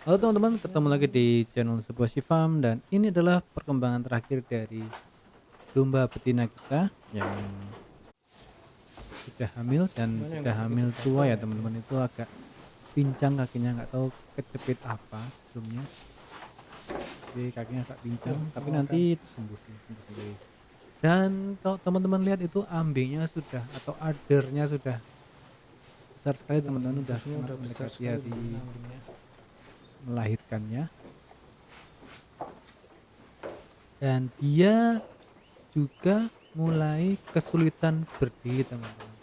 Halo teman-teman, ketemu lagi di channel Sebuah Farm dan ini adalah perkembangan terakhir dari domba betina kita yang sudah hamil dan Gimana yang sudah nggak hamil begitu tua gampang ya ya? teman-teman. Itu agak pincang kakinya, nggak tahu kecepit apa sebelumnya, jadi kakinya agak pincang, Wah, tapi mau nanti makan. itu sembuh sih, sembuh sendiri. Dan kalau teman-teman lihat itu ambingnya sudah atau adernya sudah besar sekali teman-teman, sudah Bornya sangat udah besar mendekati sekali hari teman ambingnya. melahirkannya. Dan dia juga mulai kesulitan berdiri teman-teman.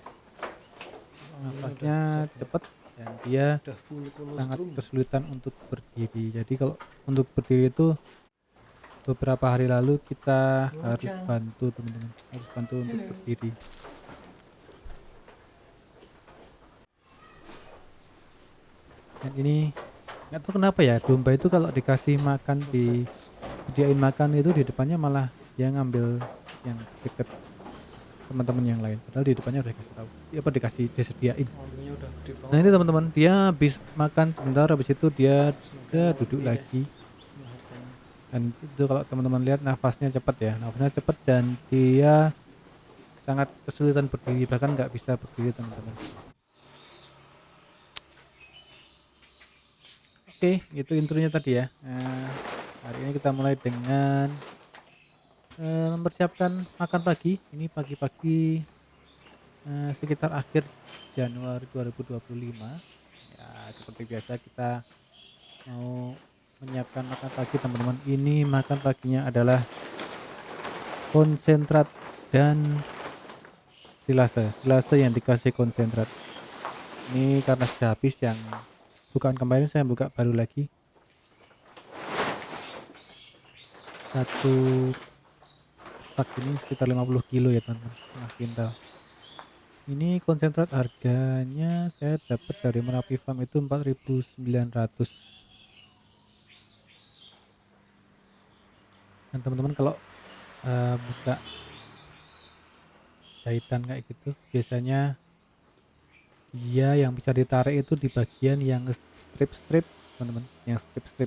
Ambingnya udah Nafasnya besar banget. cepat dan dia Udah full sangat kolostrum. kesulitan untuk berdiri. Jadi kalau untuk berdiri itu beberapa hari lalu kita harus Ngocang. bantu teman-teman, harus bantu untuk berdiri. Dan ini nggak tahu kenapa ya, domba itu kalau dikasih makan, Proses disediain makan itu di depannya malah dia ngambil yang deket teman-teman yang lain. Padahal di depannya udah dikasih tahu, apa dikasih disediain. ambingnya udah gede Nah banget ini teman-teman. teman-teman, dia habis makan sebentar, habis itu dia Semakin udah duduk mengerti deh lagi. melahirkannya. Dan itu kalau teman-teman lihat nafasnya cepat ya, nafasnya cepat dan dia sangat kesulitan berdiri, bahkan nggak bisa berdiri teman-teman. Oke, itu intronya tadi ya. Hari ini kita mulai dengan mempersiapkan makan pagi. Ini pagi-pagi, sekitar akhir Januari 2025. Ya seperti biasa kita mau menyiapkan makan pagi teman-teman. Ini makan paginya adalah konsentrat dan silase yang dikasih konsentrat. Ini karena sudah habis yang bukaan kemarin, saya buka baru lagi. Satu sak ini sekitar 50 kilo ya teman-teman, setengah kintal. Ini konsentrat harganya saya dapat dari Merapi Farm itu 4.900. Dan teman-teman kalau buka jahitan kayak gitu, biasanya dia yang bisa ditarik itu di bagian yang strip-strip teman-teman, yang strip-strip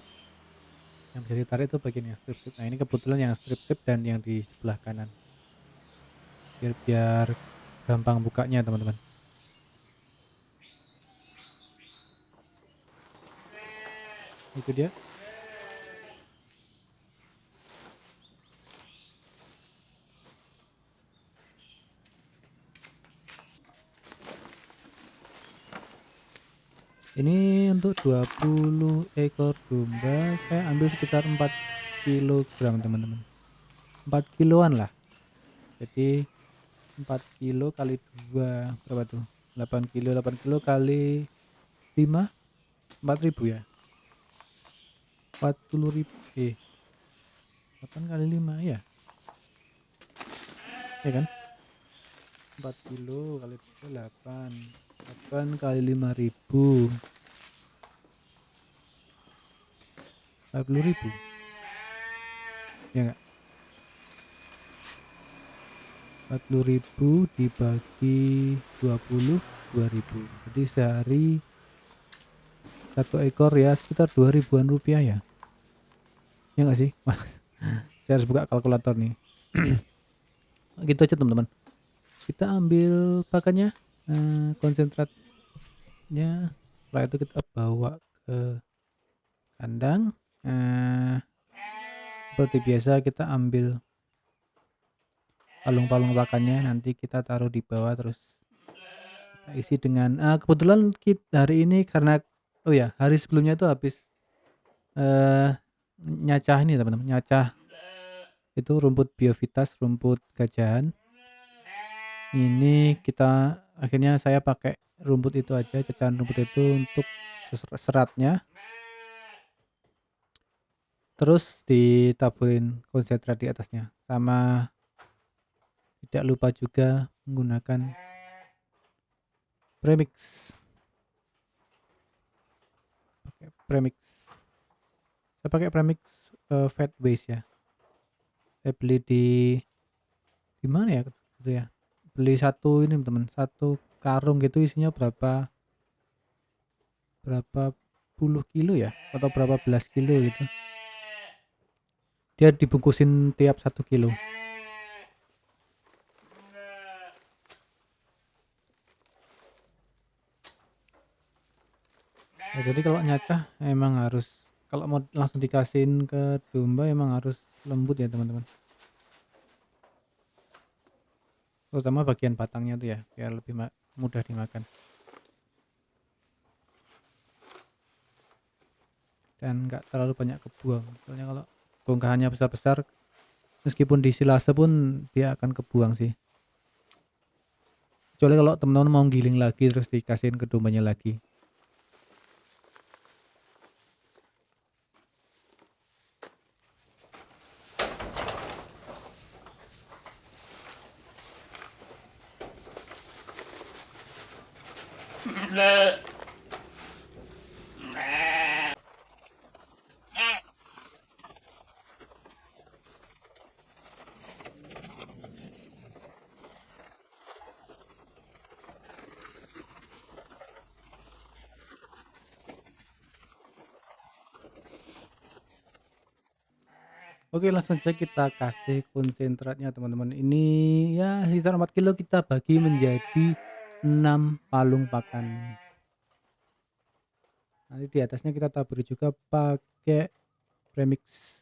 yang bisa ditarik itu bagian yang strip-strip. Nah ini kebetulan yang strip-strip dan yang di sebelah kanan, biar biar gampang bukanya teman-teman. Itu dia. Ini untuk 20 ekor domba saya ambil sekitar 4 kilogram teman-teman, 4 kiloan lah. Jadi 4 kilo kali 2 berapa tuh, 8 kilo, 8 kilo kali 5, 4.000 ya, 40.000, 8 kali 5 ya, ya kan, 4 kilo kali 2, 8, 8 kali 5.000, 40.000 ya enggak, 40.000 dibagi 20, 2.000, jadi sehari satu ekor ya sekitar 2 ribuan rupiah ya, ya enggak sih? Saya harus buka kalkulator nih. Gitu aja teman-teman, kita ambil pakannya, konsentratnya, setelah itu kita bawa ke kandang. Seperti biasa kita ambil palung-palung pakannya, nanti kita taruh di bawah, terus kita isi dengan kebetulan kita hari ini karena, oh ya, hari sebelumnya itu habis nyacah ini teman-teman, nyacah itu rumput biovitas, rumput gajahan. Ini kita akhirnya saya pakai rumput itu aja, cacahan rumput itu untuk seratnya, terus ditaburin konsentrat di atasnya, sama tidak lupa juga menggunakan premix, premix. Saya pakai premix fat waste ya. Saya beli di mana ya gitu ya. Beli satu ini teman, satu karung gitu isinya berapa berapa puluh kilo ya atau berapa belas kilo gitu. Dia dibungkusin tiap 1 kilo. Ya, jadi kalau nyacah emang harus, kalau mau langsung dikasihin ke domba emang harus lembut ya teman-teman. Terutama bagian batangnya tuh ya, biar lebih mudah dimakan. Dan nggak terlalu banyak kebuang. Soalnya kalau bongkahannya besar-besar, meskipun disilase pun dia akan kebuang sih. Kecuali kalau teman-teman mau giling lagi terus dikasihin ke dombanya lagi. Oke, langsung saja kita kasih konsentratnya teman-teman. Ini ya sekitar 4 kilo kita bagi menjadi 6 palung pakan. Nanti di atasnya kita taburi juga pakai premix.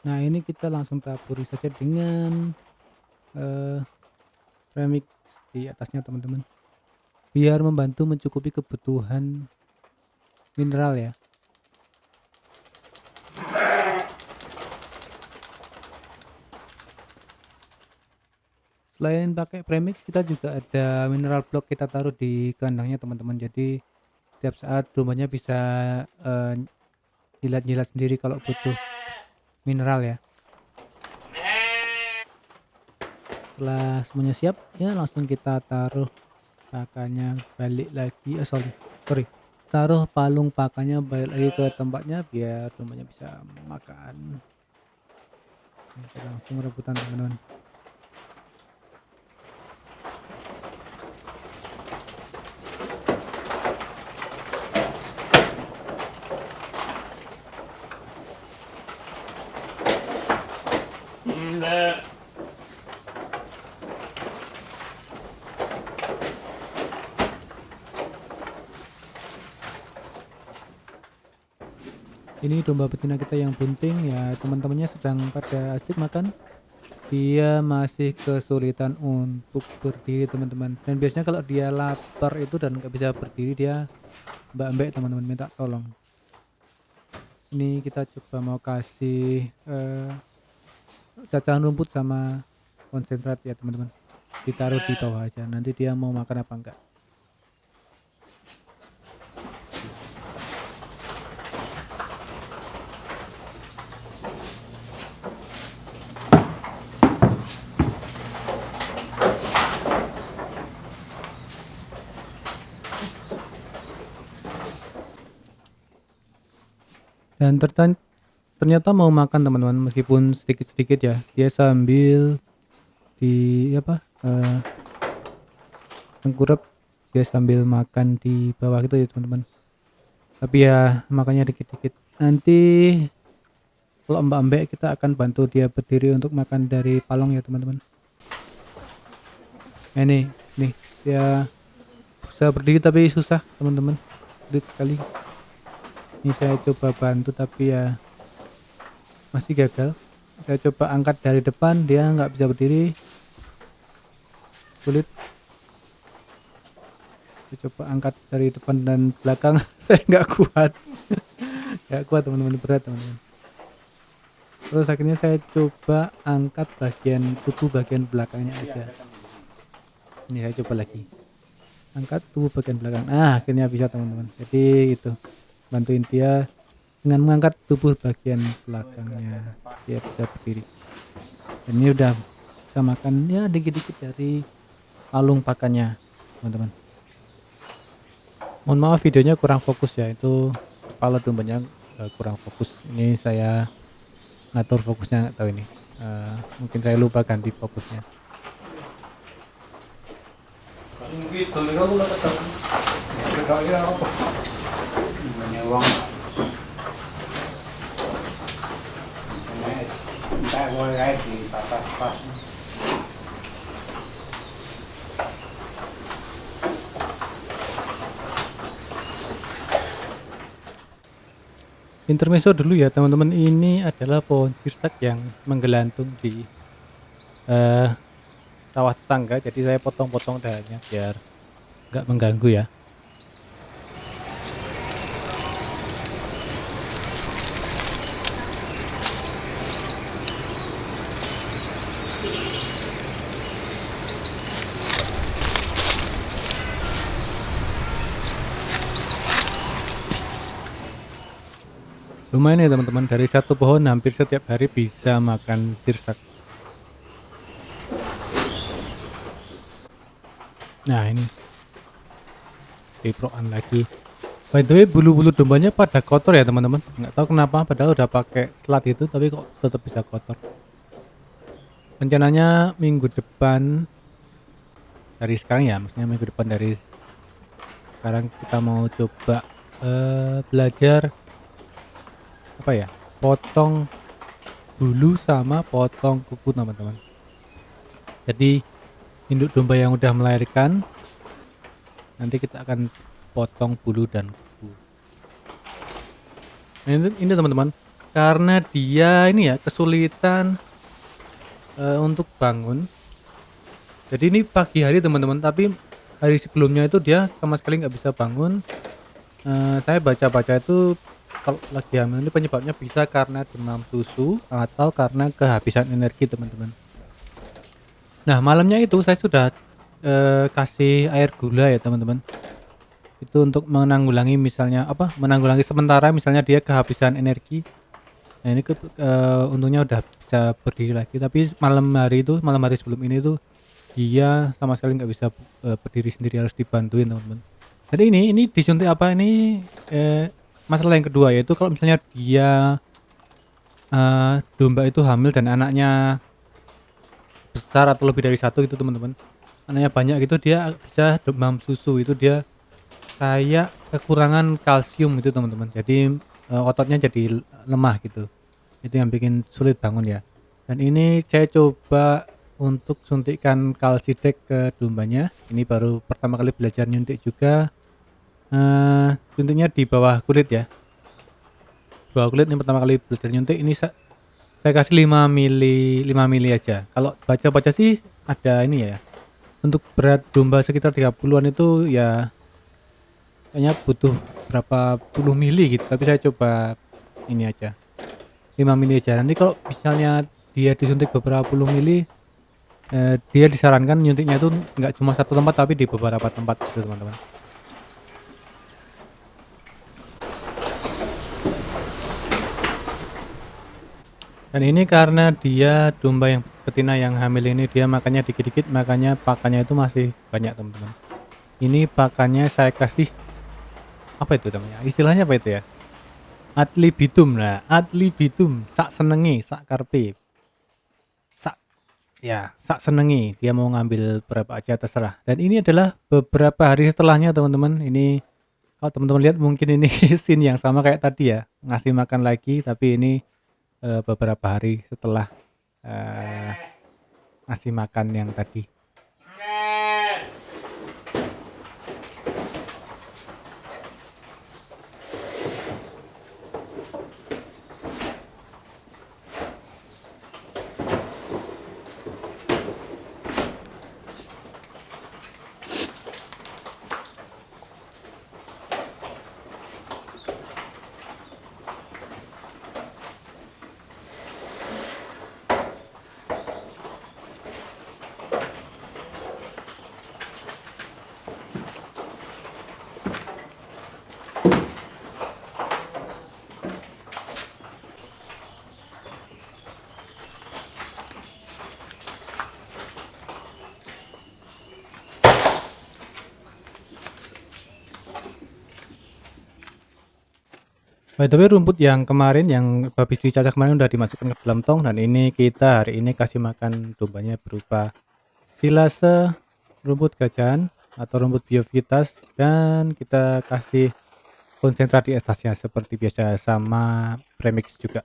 Nah, ini kita langsung taburi saja dengan premix di atasnya teman-teman. Biar membantu mencukupi kebutuhan mineral ya. Selain pakai premix, kita juga ada mineral block kita taruh di kandangnya teman-teman. Jadi tiap saat dombanya bisa jilat-jilat sendiri kalau butuh mineral ya. Setelah semuanya siap ya langsung kita taruh pakannya balik lagi, sorry taruh palung pakannya balik lagi ke tempatnya biar dombanya bisa makan. Kita langsung rebutan teman-teman. Ini domba betina kita yang bunting ya, teman-temannya sedang pada asik makan. Dia masih kesulitan untuk berdiri teman-teman. Dan biasanya kalau dia lapar itu dan nggak bisa berdiri dia mbak-mbak teman-teman minta tolong. Ini kita coba mau kasih cacahan rumput sama konsentrat ya teman-teman. Ditaruh di bawah aja. Nanti dia mau makan apa enggak. Dan ternyata mau makan teman-teman, meskipun sedikit-sedikit ya. Dia sambil di tengkurap, dia sambil makan di bawah gitu ya teman-teman. Tapi ya makannya dikit-dikit. Nanti Kalau mbak-mbak kita akan bantu dia berdiri untuk makan dari palong ya teman-teman. Nih dia bisa berdiri tapi susah teman-teman, sulit sekali. Ini saya coba bantu tapi ya masih gagal. Saya coba angkat dari depan, dia nggak bisa berdiri, sulit. Saya coba angkat dari depan dan belakang, saya nggak kuat. Nggak kuat teman-teman, berat teman-teman. Terus akhirnya saya coba angkat bagian tubuh bagian belakangnya aja. Ini saya coba lagi, angkat tubuh bagian belakang. Akhirnya bisa teman-teman. Jadi itu, bantuin dia dengan mengangkat tubuh bagian belakangnya, dia bisa berdiri. Dan ini udah bisa makan ya dikit-dikit dari palung pakannya teman-teman. Mohon maaf videonya kurang fokus ya, itu kepala dombanya kurang fokus. Ini saya ngatur fokusnya, nggak tahu ini. Mungkin saya lupa ganti fokusnya. Gitu, kamu lah tetap. Kira-kira apa? Menyewang. Entah mulai di batas pas. Intermezzo dulu ya teman-teman, ini adalah pohon sirsak yang menggelantung di sawah tetangga, jadi saya potong-potong dahannya biar nggak mengganggu ya. Lumayan ya teman-teman, dari satu pohon hampir setiap hari bisa makan sirsak. Nah ini diproan lagi. By the way, bulu-bulu dombanya pada kotor ya teman-teman, nggak tahu kenapa, padahal udah pakai selat itu tapi kok tetap bisa kotor. Rencananya minggu depan dari sekarang ya, maksudnya minggu depan dari sekarang kita mau coba belajar apa ya, potong bulu sama potong kuku teman-teman. Jadi induk domba yang udah melahirkan nanti kita akan potong bulu dan kuku. Nah, ini teman-teman, karena dia ini ya kesulitan untuk bangun. Jadi ini pagi hari teman-teman, tapi hari sebelumnya itu dia sama sekali nggak bisa bangun. Saya baca-baca itu kalau lagi hamil ini penyebabnya bisa karena demam susu atau karena kehabisan energi teman-teman. Nah malamnya itu saya sudah kasih air gula ya teman-teman. Itu untuk menanggulangi misalnya menanggulangi sementara misalnya dia kehabisan energi. Nah ini untungnya udah bisa berdiri lagi. Tapi malam hari sebelum ini tuh dia sama sekali nggak bisa berdiri sendiri, harus dibantuin teman-teman. Jadi ini disuntik apa ini? Masalah yang kedua yaitu kalau misalnya dia domba itu hamil dan anaknya besar atau lebih dari satu gitu teman-teman, anaknya banyak gitu, dia bisa demam susu. Itu dia kayak kekurangan kalsium itu teman-teman, jadi ototnya jadi lemah gitu. Itu yang bikin sulit bangun ya. Dan ini saya coba untuk suntikan kalsidek ke dombanya. Ini baru pertama kali belajar nyuntik juga. Suntiknya di bawah kulit ya, bawah kulit. Ini pertama kali belajar nyuntik. Ini saya kasih 5 mili aja. Kalau baca-baca sih ada ini ya, untuk berat domba sekitar 30-an itu ya kayaknya butuh berapa puluh mili gitu, tapi saya coba ini aja 5 mili aja. Nanti kalau misalnya dia disuntik beberapa puluh mili, dia disarankan nyuntiknya itu nggak cuma satu tempat tapi di beberapa tempat gitu teman-teman. Dan ini karena dia domba yang betina yang hamil ini, dia makannya dikit-dikit, makanya pakannya itu masih banyak teman-teman. Ini pakannya saya kasih apa itu namanya, istilahnya apa itu ya, adlibitum. Nah adlibitum, sak senengi, sak karpe, sak senengi, dia mau ngambil berapa aja terserah. Dan ini adalah beberapa hari setelahnya teman-teman. Ini kalau teman-teman lihat mungkin ini scene yang sama kayak tadi ya, ngasih makan lagi, tapi ini beberapa hari setelah ngasih makan yang tadi. By the way, rumput yang kemarin yang habis dicacah kemarin udah dimasukkan ke dalam tong, dan ini kita hari ini kasih makan dombanya berupa silase, rumput gajahan atau rumput biovitas, dan kita kasih konsentrat di atasnya seperti biasa sama premix juga.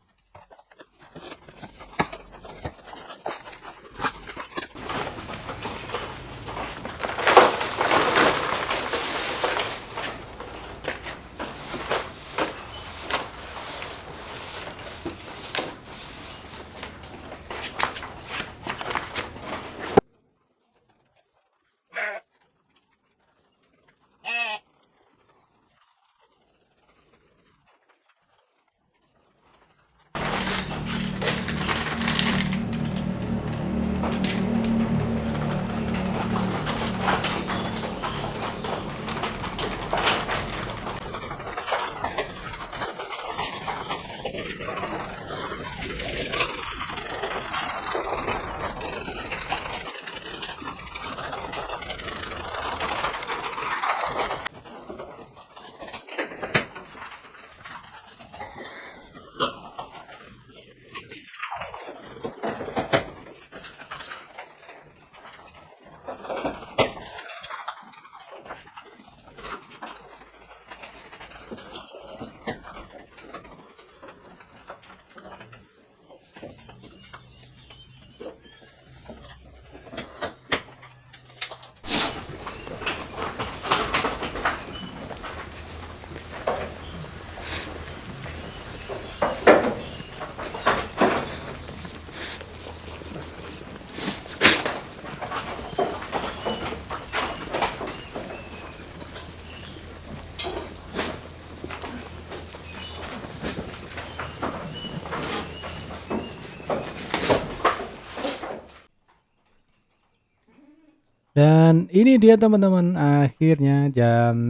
Dan ini dia teman-teman, akhirnya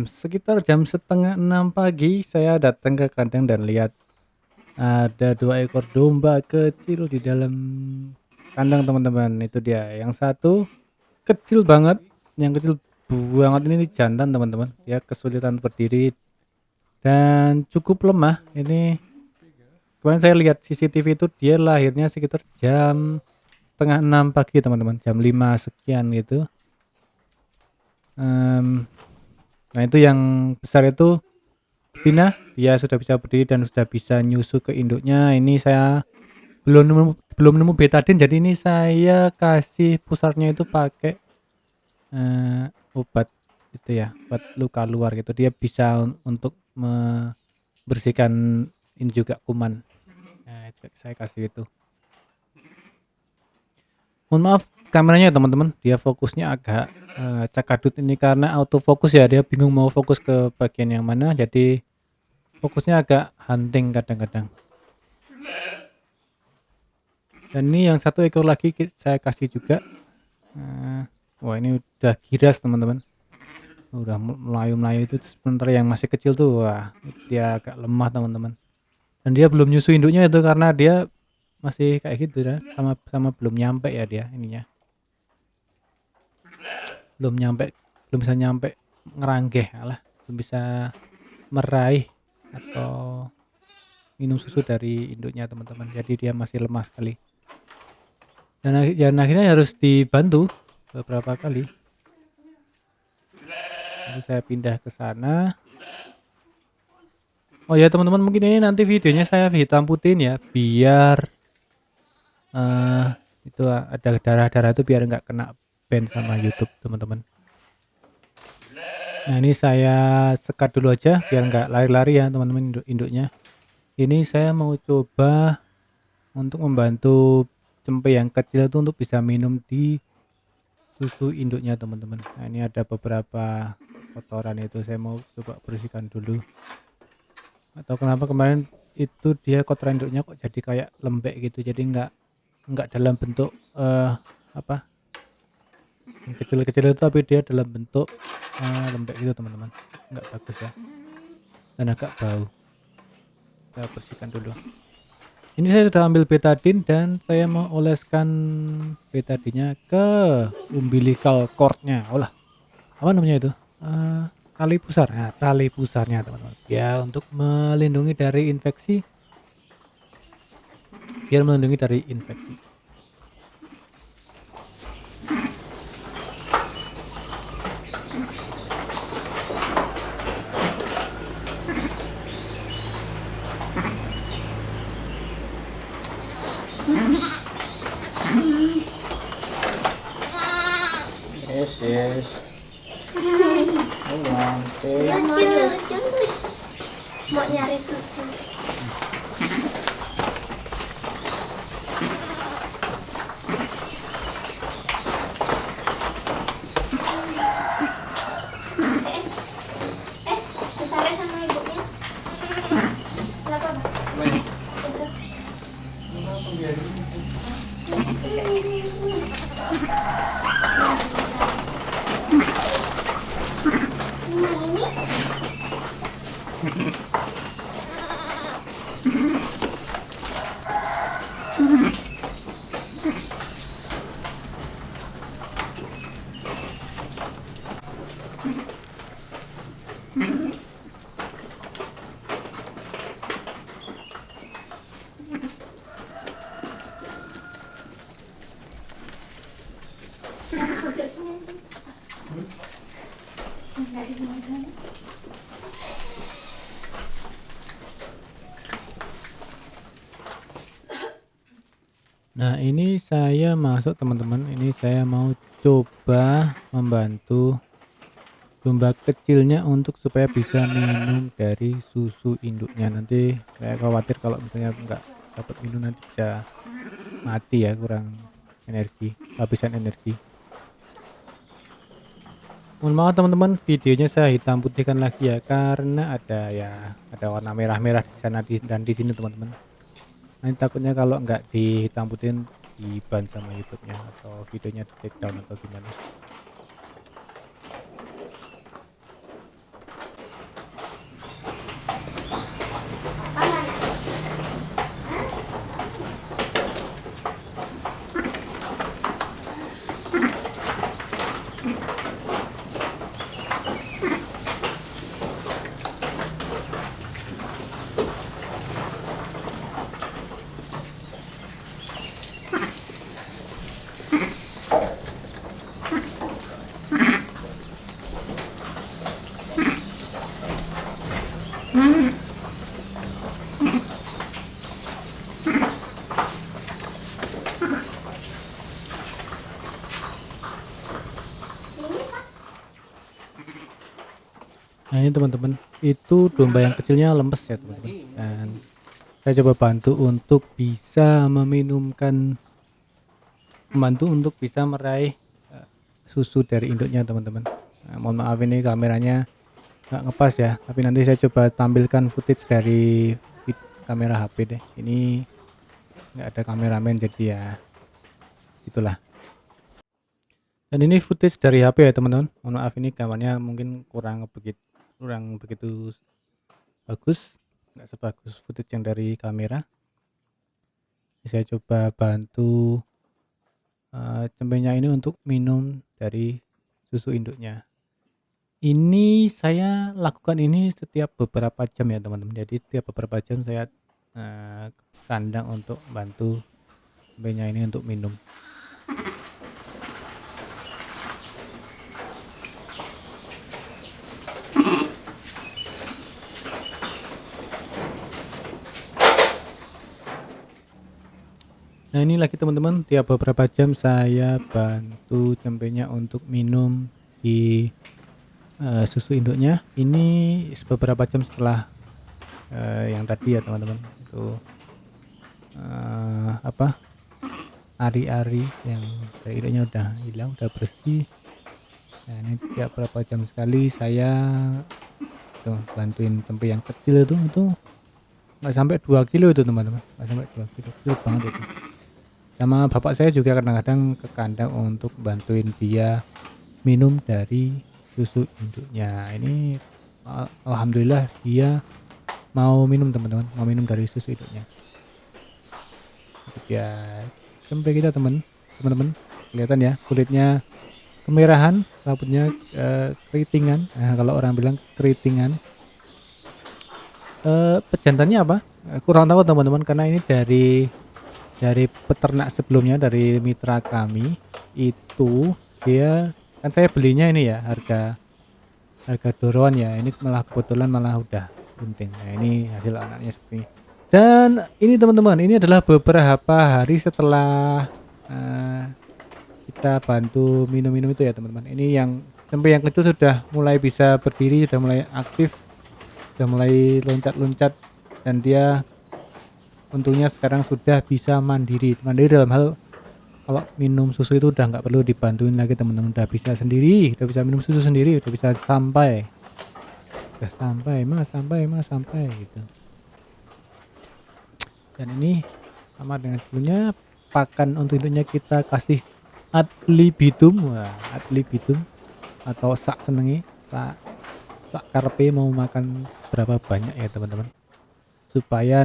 sekitar jam setengah 6 pagi saya datang ke kandang dan lihat ada 2 ekor domba kecil di dalam kandang teman-teman. Itu dia, yang satu kecil banget, yang kecil banget ini jantan teman-teman. Dia kesulitan berdiri dan cukup lemah. Ini kemarin saya lihat CCTV itu dia lahirnya sekitar jam setengah 6 pagi teman-teman, jam 5 sekian gitu. Nah itu yang besar itu betina, dia sudah bisa berdiri dan sudah bisa nyusu ke induknya. Ini saya belum nemu betadine, jadi ini saya kasih pusarnya itu pakai obat itu ya, obat luka luar gitu. Dia bisa untuk membersihkan ini juga kuman. Nah, saya kasih itu. Mohon maaf kameranya teman-teman, dia fokusnya agak cakadut ini karena autofokus ya, dia bingung mau fokus ke bagian yang mana, jadi fokusnya agak hunting kadang-kadang. Dan ini yang satu ekor lagi saya kasih juga. Wah ini udah giras teman-teman, udah melayu-melayu itu. Sementara yang masih kecil tuh, wah dia agak lemah teman-teman. Dan dia belum nyusu induknya itu karena dia masih kayak gitu ya, sama belum nyampe ya dia ininya. Belum bisa nyampe ngeranggeh lah, belum bisa meraih atau minum susu dari induknya teman-teman, jadi dia masih lemah sekali. Dan akhirnya harus dibantu beberapa kali. Lalu saya pindah ke sana. Oh ya teman-teman, mungkin ini nanti videonya saya hitam putihin ya, biar eh itu ada darah-darah itu biar nggak kena ban sama YouTube teman-teman. Nah ini saya sekat dulu aja biar nggak lari-lari ya teman-teman induknya. Ini saya mau coba untuk membantu cempe yang kecil itu untuk bisa minum di susu induknya teman-teman. Nah ini ada beberapa kotoran itu, saya mau coba bersihkan dulu. Atau kenapa kemarin itu dia kotoran induknya kok jadi kayak lembek gitu, jadi nggak dalam bentuk apa yang kecil-kecil itu, tapi dia dalam bentuk lembek gitu teman-teman, nggak bagus ya dan agak bau. Kita bersihkan dulu. Ini saya sudah ambil betadine dan saya mau oleskan betadinnya ke umbilical cordnya. Olah, apa namanya itu? Tali pusar. Nah, tali pusarnya teman-teman. Ya untuk melindungi dari infeksi. Biar melindungi dari infeksi. Yes, yes. Ulang, Ya, okay. mau nyari susu. Eh, ditarik sama ibunya. Kenapa, Pak? Itu. Nah, ini pojok sini. Enggak di mana. Nah ini saya masuk teman-teman, ini saya mau coba membantu domba kecilnya untuk supaya bisa minum dari susu induknya. Nanti saya khawatir kalau misalnya nggak dapat minum nanti bisa mati ya, kurang energi, habisan energi. Mohon maaf teman-teman, videonya saya hitam putihkan lagi ya karena ada warna merah-merah di sana dan di sini teman-teman. Nanti takutnya kalau nggak dihitam putihin di ban sama YouTube-nya atau videonya di take down atau gimana. Nah ini teman-teman, itu domba yang kecilnya lemes ya teman-teman, dan saya coba bantu untuk bisa membantu untuk bisa meraih susu dari induknya teman-teman. Nah, mohon maaf ini kameranya nggak ngepas ya, tapi nanti saya coba tampilkan footage dari kamera HP deh. Ini nggak ada kameramen jadi ya itulah. Dan ini footage dari HP ya teman-teman. Mohon maaf ini gambarnya mungkin kurang begitu bagus, nggak sebagus footage yang dari kamera. Saya coba bantu cempenya ini untuk minum dari susu induknya. Ini saya lakukan ini setiap beberapa jam ya teman-teman. Jadi setiap beberapa jam saya kandang untuk bantu cempenya ini untuk minum. Nah ini lagi teman-teman, tiap beberapa jam saya bantu cempenya untuk minum di susu induknya. Ini beberapa jam setelah yang tadi ya teman-teman, itu apa, ari-ari yang dari induknya udah hilang, udah bersih. Nah ini tiap berapa jam sekali saya tuh bantuin cempe yang kecil itu nggak sampai 2 kilo itu teman-teman, nggak sampai 2 kilo, kecil banget itu. Sama bapak saya juga kadang-kadang ke kandang untuk bantuin dia minum dari susu induknya. Ini alhamdulillah dia mau minum teman-teman, mau minum dari susu induknya. Itu dia cempe kita teman-teman. Kelihatan ya kulitnya kemerahan, rambutnya keritingan. Nah, kalau orang bilang keritingan. Pejantannya apa? Kurang tahu teman-teman, karena ini dari peternak sebelumnya, dari mitra kami itu. Dia kan, saya belinya ini ya harga dorongan ya, ini malah kebetulan malah udah bunting. Nah ini hasil anaknya seperti ini. Dan ini teman-teman, ini adalah beberapa hari setelah kita bantu minum-minum itu ya teman-teman. Ini yang sampai yang kecil sudah mulai bisa berdiri, sudah mulai aktif, sudah mulai loncat-loncat, dan dia untungnya sekarang sudah bisa mandiri dalam hal kalau minum susu itu udah nggak perlu dibantuin lagi teman-teman, udah bisa sendiri, udah bisa minum susu sendiri, udah bisa sampai gitu. Dan ini sama dengan sebelumnya, pakan untuk induknya kita kasih ad libitum. Atau sak senengi, sak karepe mau makan seberapa banyak ya teman-teman, supaya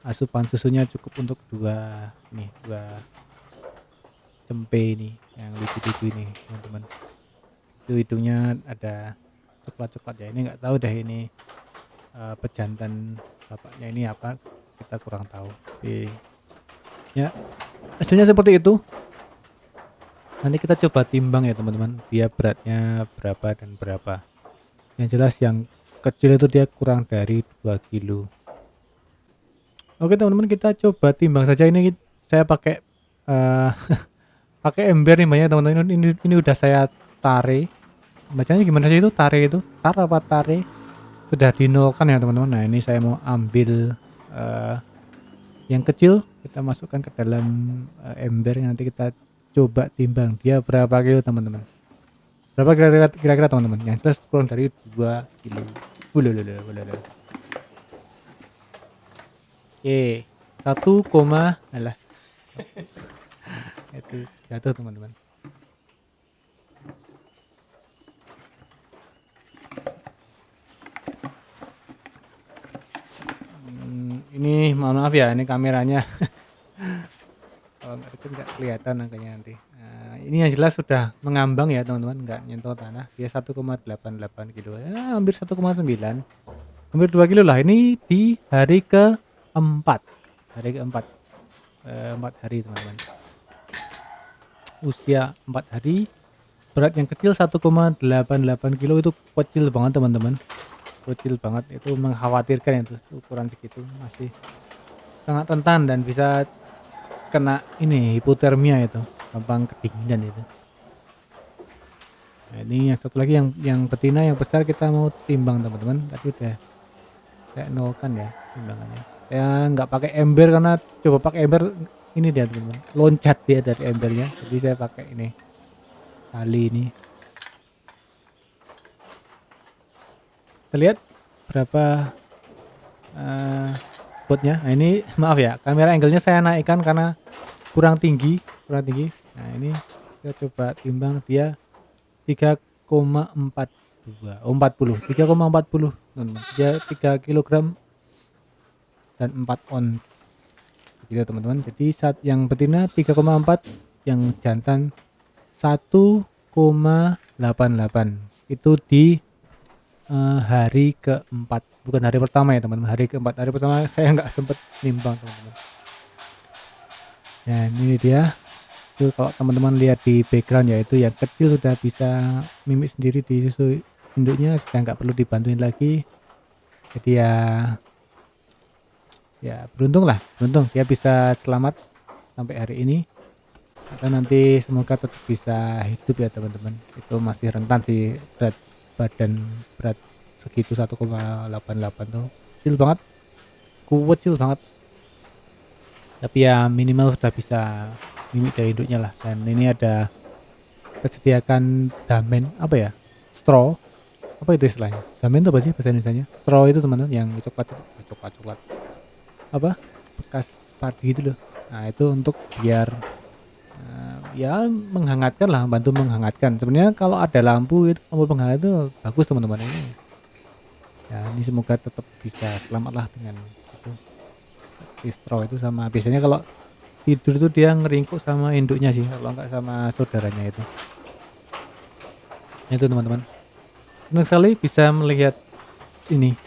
asupan susunya cukup untuk dua cempe ini yang lucu-lucu ini teman-teman. Itu hidungnya ada coklat-coklat ya, ini nggak tahu deh ini pejantan bapaknya ini apa, kita kurang tahu. Ya hasilnya seperti itu. Nanti kita coba timbang ya teman-teman, dia beratnya berapa dan berapa. Yang jelas yang kecil itu dia kurang dari 2 kilo. Oke teman-teman, kita coba timbang saja. Ini saya pakai pakai ember nih banyak teman-teman. Ini udah saya tare. Bacanya gimana sih itu? Tare itu? Tar apa tare? Sudah dinolkan ya teman-teman. Nah ini saya mau ambil yang kecil, kita masukkan ke dalam ember. Nanti kita coba timbang dia berapa kilo teman-teman. Berapa kira-kira teman-teman? Yang jelas kurang dari 2 kilo. Oke, 1, alah. Itu jatuh teman-teman. Ini mohon maaf ya, ini kameranya kalau nggak deket nggak kelihatan angkanya nanti. Nah, ini yang jelas sudah mengambang ya teman-teman, nggak nyentuh tanah. Dia 1,88 kilo, ya hampir 1,9, hampir 2 kilo lah. Ini di hari keempat, 4 hari teman-teman. Usia 4 hari, berat yang kecil 1,88 kilo, itu kecil banget teman-teman, kecil banget. Itu mengkhawatirkan, itu ukuran segitu masih sangat rentan dan bisa kena ini hipotermia, itu gampang kedinginan itu. Nah, ini yang satu lagi yang betina yang besar kita mau timbang teman-teman. Tadi udah saya nolkan ya timbangannya. Saya nggak pakai ember karena coba pakai ember ini dia teman-teman, loncat dia dari embernya. Jadi saya pakai ini tali ini. Kita lihat berapa botnya. Nah ini maaf ya, kamera angle-nya saya naikkan karena kurang tinggi. Nah ini kita coba timbang, dia 3,42, 3,40 dia 3 kg dan 4 ons gitu teman-teman. Jadi saat yang betina 3,4, yang jantan 1,88. Itu di hari keempat, bukan hari pertama ya teman-teman, hari keempat. Hari pertama saya nggak sempet nimbang teman-teman. Nah ini dia itu, kalau teman-teman lihat di background ya, itu yang kecil sudah bisa mimik sendiri di susu induknya, sudah nggak perlu dibantuin lagi. Jadi ya Ya beruntung lah, beruntung dia bisa selamat sampai hari ini, atau nanti semoga tetap bisa hidup ya teman-teman. Itu masih rentan sih, berat badan berat segitu 1,88 tuh kecil banget, kecil banget, tapi ya minimal sudah bisa mimik dari induknya lah. Dan ini ada kesediakan damen apa ya, straw, apa itu istilahnya, damen itu apa sih bahasa Indonesianya? Straw itu teman-teman yang coklat, coklat coklat apa, bekas padi gitu loh. Nah itu untuk biar ya menghangatkan lah, bantu menghangatkan. Sebenarnya kalau ada lampu itu, lampu penghangat itu bagus teman-teman ini. Ya ini semoga tetap bisa selamat lah dengan itu, distro itu. Sama biasanya kalau tidur tuh dia ngeringkuk sama induknya sih, kalau nggak sama saudaranya itu. Nah, itu teman-teman, senang sekali bisa melihat ini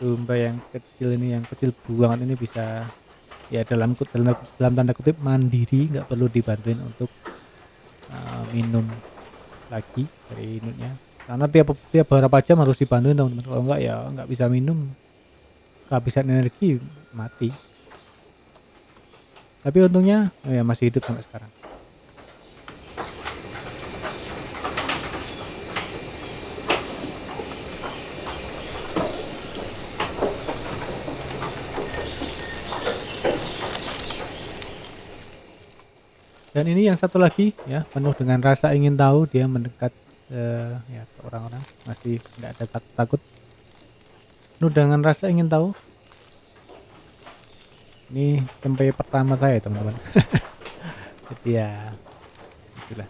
domba yang kecil ini, yang kecil banget ini bisa ya dalam tanda kutip mandiri, nggak perlu dibantuin untuk minum lagi dari induknya, karena tiap beberapa jam harus dibantuin teman-teman, kalau enggak ya nggak bisa minum, kehabisan energi mati. Tapi untungnya ya masih hidup sampai sekarang. Dan ini yang satu lagi ya, penuh dengan rasa ingin tahu, dia mendekat ya ke orang-orang, masih tidak ada takut, penuh dengan rasa ingin tahu. Ini tempe pertama saya teman-teman. Jadi ya itulah.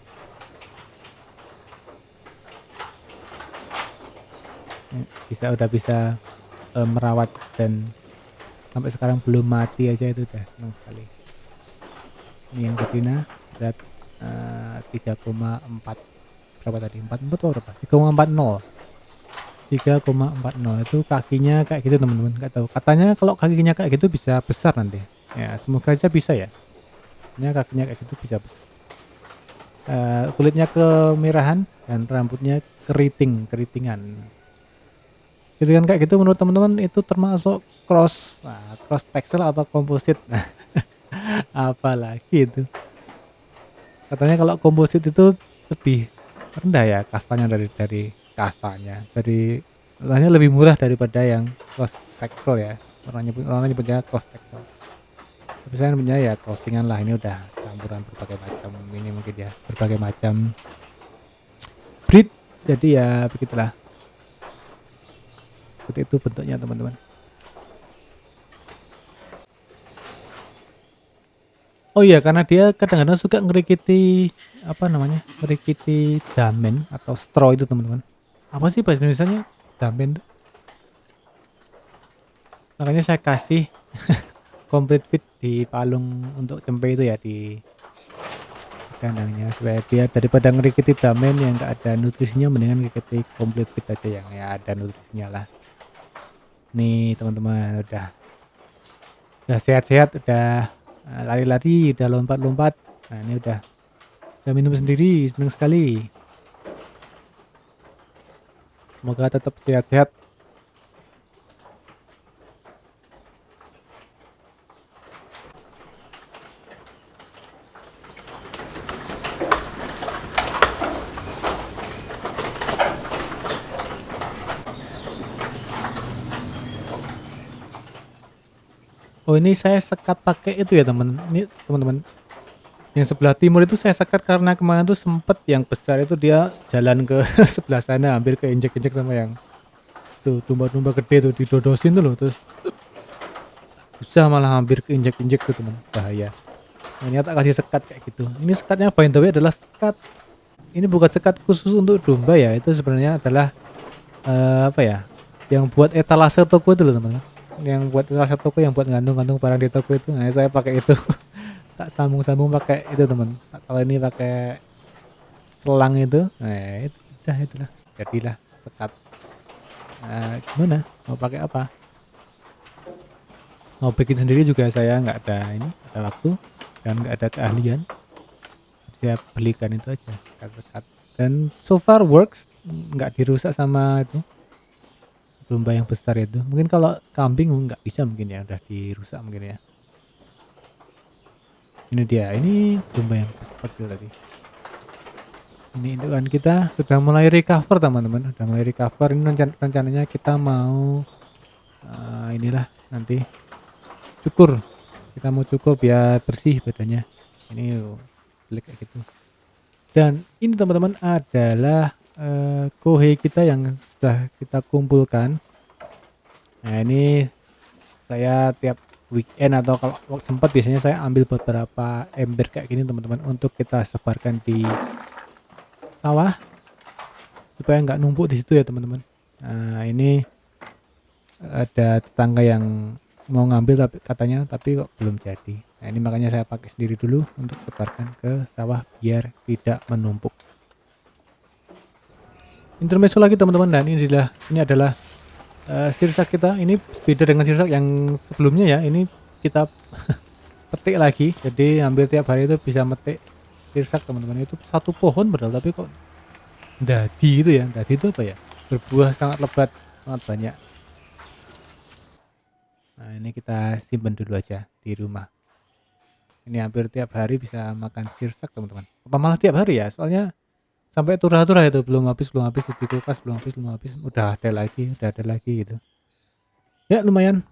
Udah bisa merawat, dan sampai sekarang belum mati aja, itu udah senang sekali. Ini yang betina berat 3,4, berapa tadi, 44 atau berapa, 3,40 itu kakinya kayak gitu teman-teman. Nggak tahu, katanya kalau kakinya kayak gitu bisa besar nanti ya, semoga aja bisa ya. Ini kakinya kayak gitu bisa besar. Kulitnya kemerahan dan rambutnya keritingan kayak gitu. Menurut teman-teman itu termasuk cross texel atau komposit. Nah, apalagi itu, katanya kalau komposit itu lebih rendah ya kastanya dari kastanya, lainnya lebih murah daripada yang cross texel ya. Orang nyebutnya cross texel, tapi saya punya ya crossingan lah. Ini udah campuran berbagai macam, ini mungkin ya berbagai macam breed, jadi ya begitulah, seperti itu bentuknya teman-teman. Oh iya, karena dia kadang-kadang suka ngerikiti damen atau straw itu teman-teman. Apa sih bahasa Indonesianya damen tuh? Makanya saya kasih complete fit di palung untuk cempe itu ya, di kandangnya, supaya dia daripada ngerikiti damen yang nggak ada nutrisinya, mendingan ngerikiti complete fit aja yang ya ada nutrisinya lah. Nih teman-teman, udah sehat-sehat, udah lari-lari, udah lompat-lompat. Nah ini udah minum sendiri, seneng sekali. Semoga tetap sehat-sehat. Oh ini saya sekat pakai itu ya teman. Ini teman-teman, yang sebelah timur itu saya sekat karena kemarin tuh sempet yang besar itu dia jalan ke sebelah sana, hampir keinjek-injek sama yang tuh domba-domba gede tuh, didodosin tuh loh, terus susah, malah hampir keinjek-injek tuh teman, bahaya. Nah, ini tak kasih sekat kayak gitu. Ini sekatnya by the way adalah sekat, ini bukan sekat khusus untuk domba ya, itu sebenarnya adalah apa ya, yang buat etalase toko itu loh teman-teman, yang buat etalase toko, yang buat gantung-gantung barang di toko itu. Nah saya pakai itu. Tak sambung-sambung pakai itu teman. Kalau ini pakai selang itu, nah itu udah, itulah jadilah sekat. Nah, gimana mau pakai apa, mau bikin sendiri juga saya nggak ada waktu dan nggak ada keahlian, saya belikan itu aja sekat-sekat, dan so far works, nggak dirusak sama itu domba yang besar itu. Mungkin kalau kambing nggak bisa mungkin ya, udah dirusak mungkin ya. Ini dia, ini domba yang kecil tadi. Ini indukan kita sudah mulai recover teman-teman, udah mulai recover. Ini rencananya kita mau inilah nanti cukur. Kita mau cukur biar bersih badannya. Ini jelek kayak gitu. Dan ini teman-teman adalah kohe kita yang sudah kita kumpulkan. Nah ini saya tiap weekend atau kalau sempat biasanya saya ambil beberapa ember kayak gini teman-teman untuk kita sebarkan di sawah supaya nggak numpuk di situ ya teman-teman. Nah ini ada tetangga yang mau ngambil tapi kok belum jadi. Nah ini makanya saya pakai sendiri dulu untuk sebarkan ke sawah biar tidak menumpuk. Intermezzo lagi teman-teman, dan ini adalah sirsak kita. Ini beda dengan sirsak yang sebelumnya ya. Ini kita petik lagi, jadi hampir tiap hari itu bisa metik sirsak teman-teman. Itu satu pohon padahal tapi kok dadi gitu ya. Dadi itu apa ya? Berbuah sangat lebat, sangat banyak. Nah ini kita simpan dulu aja di rumah. Ini hampir tiap hari bisa makan sirsak teman-teman. Apa malah tiap hari ya? Soalnya sampai turah-turah itu belum habis di kulkas, belum habis udah ada lagi gitu. Ya lumayan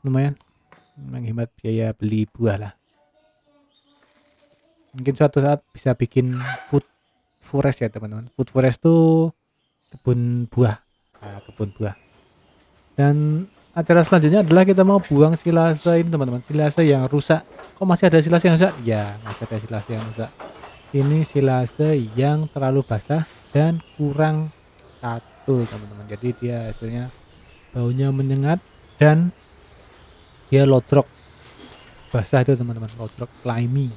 menghemat biaya beli buah lah. Mungkin suatu saat bisa bikin food forest ya teman-teman. Food forest tuh kebun buah. Dan acara selanjutnya adalah kita mau buang silase ini teman-teman, silase yang rusak. Kok masih ada silase yang rusak? Ya masih ada silase yang rusak. Ini silase yang terlalu basah dan kurang katul teman-teman. Jadi dia hasilnya baunya menyengat dan dia lodrok basah itu teman-teman, lodrok slimy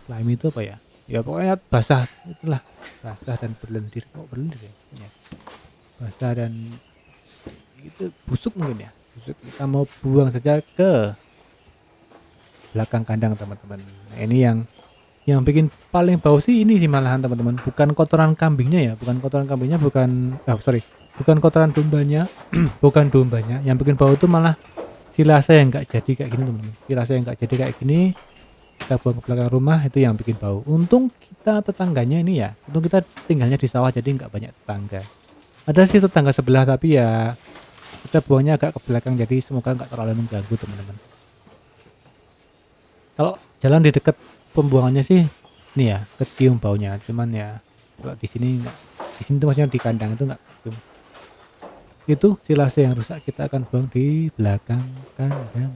itu apa ya? Ya pokoknya basah itulah, basah dan berlendir. Kok berlendir ya? Basah dan itu busuk mungkin ya, busuk. Kita mau buang saja ke belakang kandang teman-teman. Nah, ini yang bikin paling bau sih ini sih malahan teman-teman, bukan kotoran kambingnya ya, bukan kotoran dombanya. Bukan dombanya yang bikin bau itu malah silase yang nggak jadi kayak gini teman-teman. Silase yang nggak jadi kayak gini kita buang ke belakang rumah, itu yang bikin bau. Untung kita tetangganya ini ya, untung kita tinggalnya di sawah jadi nggak banyak tetangga. Ada sih tetangga sebelah tapi ya kita buangnya agak ke belakang, jadi semoga nggak terlalu mengganggu teman-teman. Kalau jalan di dekat pembuangannya sih ini ya kecium baunya, cuman ya kalau di sini nggak, di sini tuh maksudnya di kandang itu nggak kecium. Itu silase yang rusak kita akan buang di belakang kandang.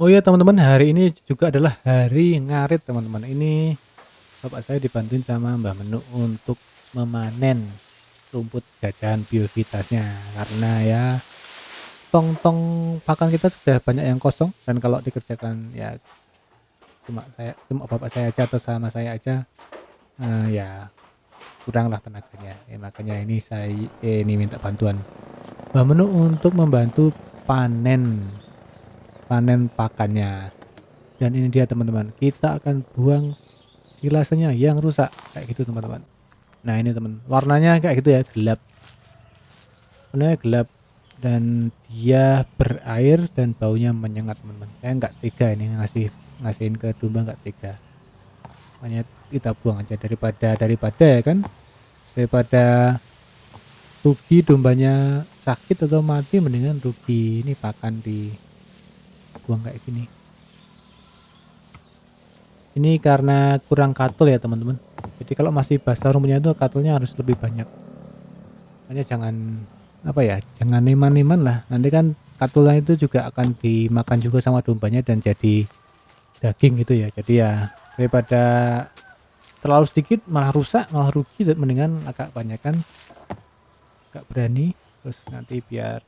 Oh iya teman-teman, hari ini juga adalah hari ngarit teman-teman. Ini bapak saya dibantuin sama Mbah Menu untuk memanen rumput jajan biovitasnya, karena ya tong-tong pakan kita sudah banyak yang kosong, dan kalau dikerjakan ya cuma bapak saya aja atau sama saya aja ya kurang lah tenaganya. Makanya ini ini minta bantuan Mbah Menu untuk membantu panen pakannya. Dan ini dia teman-teman, kita akan buang silasenya yang rusak kayak gitu teman-teman. Nah ini teman, warnanya kayak gitu ya, warnanya gelap dan dia berair dan baunya menyengat teman-teman. Saya nggak tega ini ngasihin ke domba, nggak tega. Makanya kita buang aja daripada ya kan, daripada rugi dombanya sakit atau mati, mendingan rugi ini pakan di buang kayak gini. Ini karena kurang katul ya teman-teman, jadi kalau masih basah rumputnya itu katulnya harus lebih banyak. Makanya jangan neman-neman lah, nanti kan katulnya itu juga akan dimakan juga sama dombanya dan jadi daging gitu ya. Jadi ya daripada terlalu sedikit malah rusak malah rugi, mendingan agak banyakan, agak berani, terus nanti biar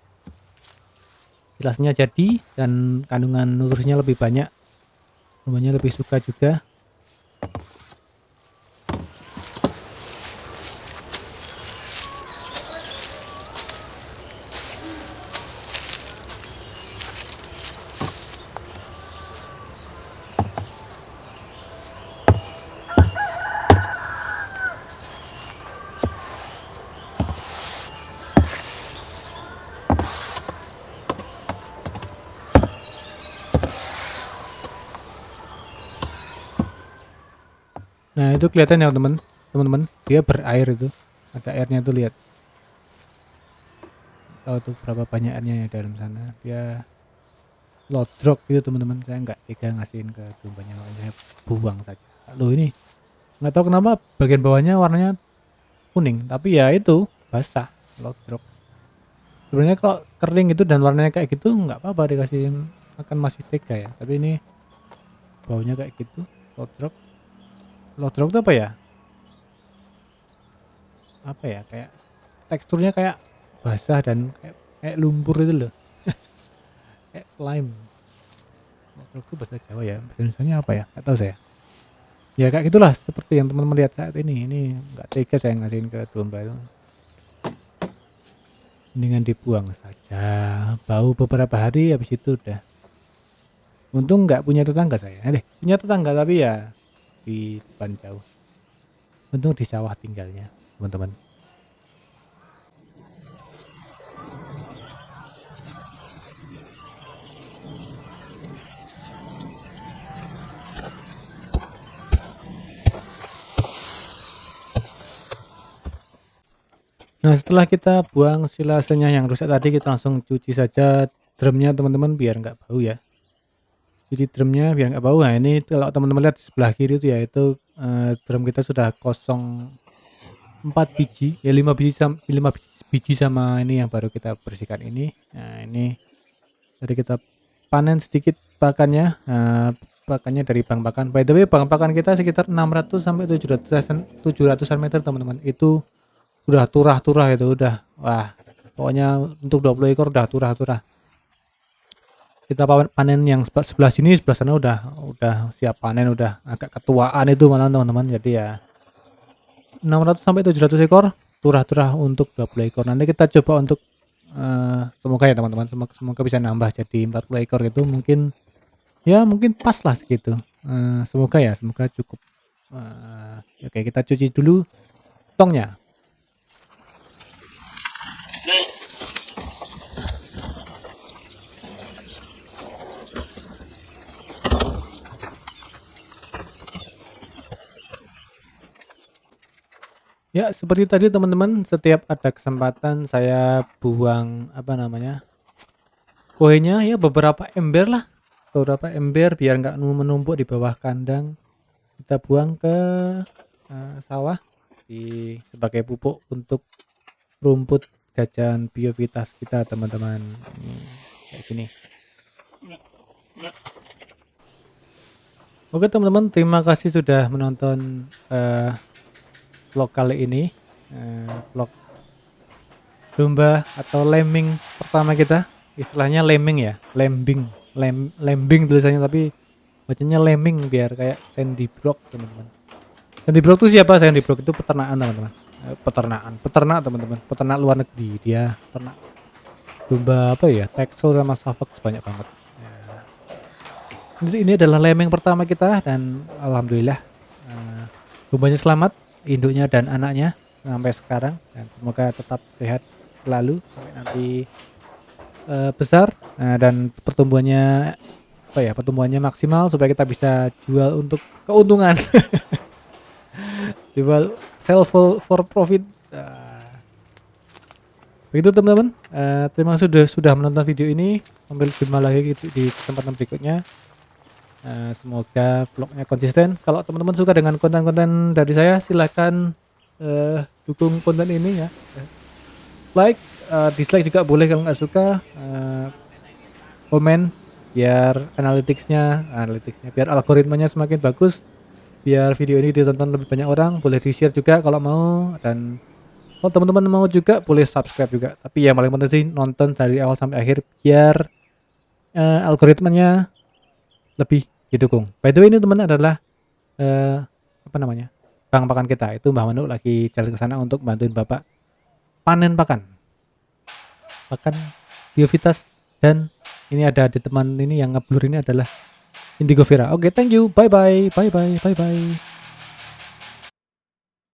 jelasnya jadi dan kandungan nutrisinya lebih banyak, rumahnya lebih suka juga. Nah itu kelihatan ya teman-teman, dia berair itu, ada airnya tuh, lihat. Tahu tuh berapa banyak airnya ya dalam sana. Dia lodrok gitu teman-teman, saya nggak tega ngasihin ke dombanya, saya buang saja. Loh ini nggak tahu kenapa bagian bawahnya warnanya kuning, tapi ya itu basah, lodrok. Sebenarnya kalau kering itu dan warnanya kayak gitu nggak apa-apa dikasihin makan, masih tega ya. Tapi ini baunya kayak gitu, lodrok. Lodrok itu apa ya? Apa ya? Kayak teksturnya kayak basah dan kayak lumpur itu loh, kayak slime. Lodrok itu bahasa Jawa ya, bahasa Indonesianya apa ya? Nggak tahu saya. Ya kayak gitulah seperti yang teman-teman lihat saat ini. Ini nggak tega saya ngasihin ke domba itu. Mendingan dibuang saja. Bau beberapa hari habis itu udah. Untung nggak punya tetangga saya. Punya tetangga tapi ya di depan jauh. Untung di sawah tinggalnya, teman-teman. Nah setelah kita buang silase-nya yang rusak tadi, kita langsung cuci saja drumnya teman-teman biar nggak bau ya. Cuci drumnya biar nggak bau. Nah ini kalau teman-teman lihat di sebelah kiri itu ya, itu drum kita sudah kosong 4 biji ya, 5 biji sama 5 biji sama ini yang baru kita bersihkan ini. Nah ini tadi kita panen sedikit pakannya. Pakannya dari bank pakan. By the way bank pakan kita sekitar 600 sampai 700-an meter teman-teman. Itu udah turah-turah itu udah. Wah, pokoknya untuk 20 ekor udah turah-turah. Kita panen yang sebelah sini, sebelah sana udah siap panen, udah agak ketuaan itu malah teman-teman. Jadi ya 600 sampai 700 ekor turah-turah untuk 20 ekor. Nanti kita coba untuk semoga ya teman-teman, semoga bisa nambah jadi 40 ekor itu, mungkin ya mungkin pas lah segitu. Semoga cukup. Oke, kita cuci dulu tongnya. Ya seperti tadi teman-teman, setiap ada kesempatan saya buang kuenya ya, beberapa ember biar nggak menumpuk di bawah kandang. Kita buang ke sawah sebagai pupuk untuk rumput jajan biovitas kita teman-teman. Kayak gini. Oke teman-teman, terima kasih sudah menonton vlog kali ini, vlog domba atau lemming pertama kita. Istilahnya lemming ya, lembing tulisannya, tapi bacanya lemming biar kayak Sandy Brock teman-teman. Sandy Brock itu siapa? Sandy Brock itu peternakan teman-teman. Peternak teman-teman, peternak luar negeri. Dia peternak domba Texel sama Suffolk banyak banget. Ini adalah lemming pertama kita dan alhamdulillah dombanya selamat, induknya dan anaknya sampai sekarang, dan semoga tetap sehat selalu sampai nanti besar dan pertumbuhannya maksimal supaya kita bisa jual untuk keuntungan. Jual sell for profit. Begitu teman-teman, terima kasih sudah menonton video ini. Sampai jumpa lagi di kesempatan berikutnya. Semoga vlognya konsisten. Kalau teman-teman suka dengan konten-konten dari saya, silahkan dukung konten ini ya. Like, dislike juga boleh kalau nggak suka. Komen biar analyticsnya biar algoritmanya semakin bagus, biar video ini ditonton lebih banyak orang. Boleh di share juga kalau mau, dan kalau teman-teman mau juga boleh subscribe juga. Tapi yang paling penting sih nonton dari awal sampai akhir biar algoritmanya lebih didukung. By the way ini teman adalah bank pakan kita. Itu Mbah Manu lagi jalan ke sana untuk bantuin Bapak panen pakan biovitas, dan ini ada teman ini yang ngeblur ini adalah Indigo Vera. Oke, thank you. Bye bye.